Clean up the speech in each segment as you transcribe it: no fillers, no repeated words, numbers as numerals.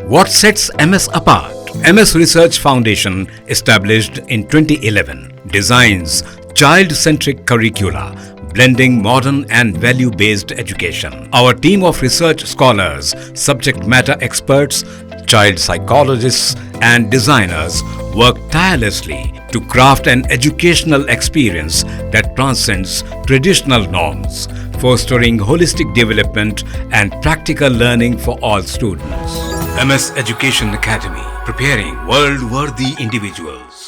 What sets MS apart? MS Research Foundation, established in 2011, designs child-centric curricula, blending modern and value-based education. Our team of research scholars, subject matter experts, child psychologists and designers work tirelessly to craft an educational experience that transcends traditional norms, fostering holistic development and practical learning for all students. MS Education Academy, preparing world-worthy individuals.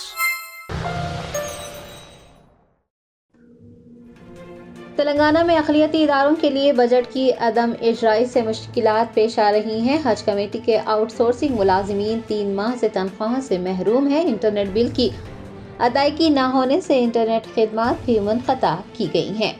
Telangana میں اقلیتی اداروں کے لیے budget کی عدم اجرائی سے مشکلات پیش آ رہی ہیں۔ حج کمیٹی کے آؤٹ سورسنگ ملازمین 3 ماہ سے تنخواہ سے محروم ہیں۔ انٹرنیٹ بل کی ادائیگی نہ ہونے سے انٹرنیٹ خدمات بھی منقطع کی گئی ہیں۔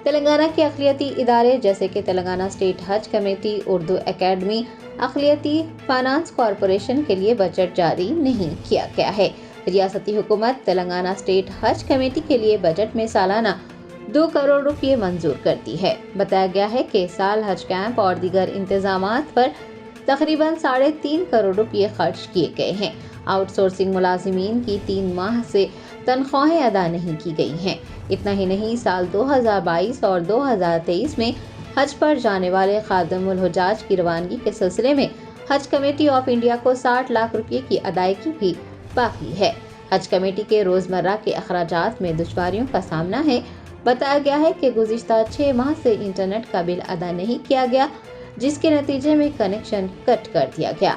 تلنگانہ کے اقلیتی ادارے جیسے کہ تلنگانہ اسٹیٹ حج کمیٹی، اردو اکیڈمی، اقلیتی فائنانس کارپوریشن کے لیے بجٹ جاری نہیں کیا گیا ہے۔ ریاستی حکومت تلنگانہ اسٹیٹ حج کمیٹی کے لیے بجٹ میں سالانہ 2 کروڑ روپے منظور کرتی ہے۔ بتایا گیا ہے کہ سال حج کیمپ اور دیگر انتظامات پر تقریباً 3.5 کروڑ روپے خرچ کیے گئے ہیں۔ آؤٹ سورسنگ ملازمین کی 3 ماہ سے تنخواہیں ادا نہیں کی گئی ہیں۔ اتنا ہی نہیں، سال 2022 اور 2023 میں حج پر جانے والے خادم الحجاج کی روانگی کے سلسلے میں حج کمیٹی آف انڈیا کو 60 لاکھ روپے کی ادائیگی بھی باقی ہے۔ حج کمیٹی کے روزمرہ کے اخراجات میں دشواریوں کا سامنا ہے۔ بتایا گیا ہے کہ گزشتہ 6 ماہ سے انٹرنیٹ کا بل ادا نہیں کیا گیا، جس کے نتیجے میں کنیکشن کٹ کر دیا گیا۔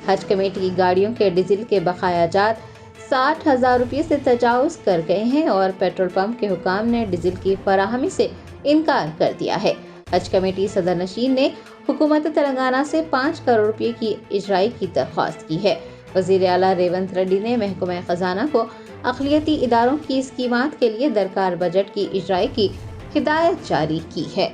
حج کمیٹی کی گاڑیوں کے ڈیزل کے بقایا جات 60,000 روپے سے تجاوز کر گئے ہیں اور پیٹرول پمپ کے حکام نے ڈیزل کی فراہمی سے انکار کر دیا ہے۔ حج کمیٹی صدر نشین نے حکومت تلنگانہ سے 5 کروڑ روپے کی اجرائی کی درخواست کی ہے۔ وزیر اعلیٰ ریونت ریڈی نے محکمہ خزانہ کو اقلیتی اداروں کی اسکیمات کے لیے درکار بجٹ کی اجرائی کی ہدایت جاری کی ہے۔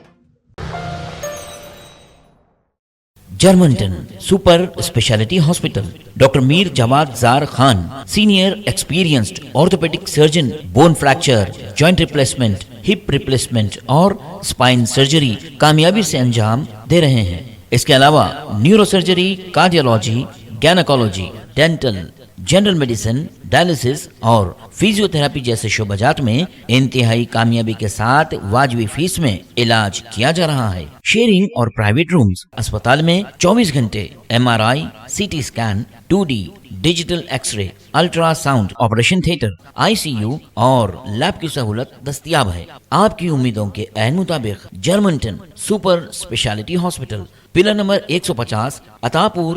جرمنٹن super speciality hospital, doctor Mir Jawad Zar Khan, senior experienced orthopaedic surgeon, bone fracture, joint replacement, hip replacement اور اسپائن سرجری کامیابی سے انجام دے رہے ہیں۔ اس کے علاوہ neuro surgery, cardiology, gynaecology, dental, general medicine, dialysis اور فزیو تھراپی جیسے شعبات میں انتہائی کامیابی کے ساتھ واجبی فیس میں علاج کیا جا رہا ہے۔ شیئرنگ اور پرائیویٹ رومز، اسپتال میں 24 گھنٹے MRI، CT scan, 2D digital X ray, ultra sound, operation theatre, ICU اور لیب کی سہولت دستیاب ہے۔ آپ کی امیدوں کے عین مطابق جرمنٹن super speciality hospital, pillar number 150، عطا پور،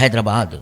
حیدرآباد۔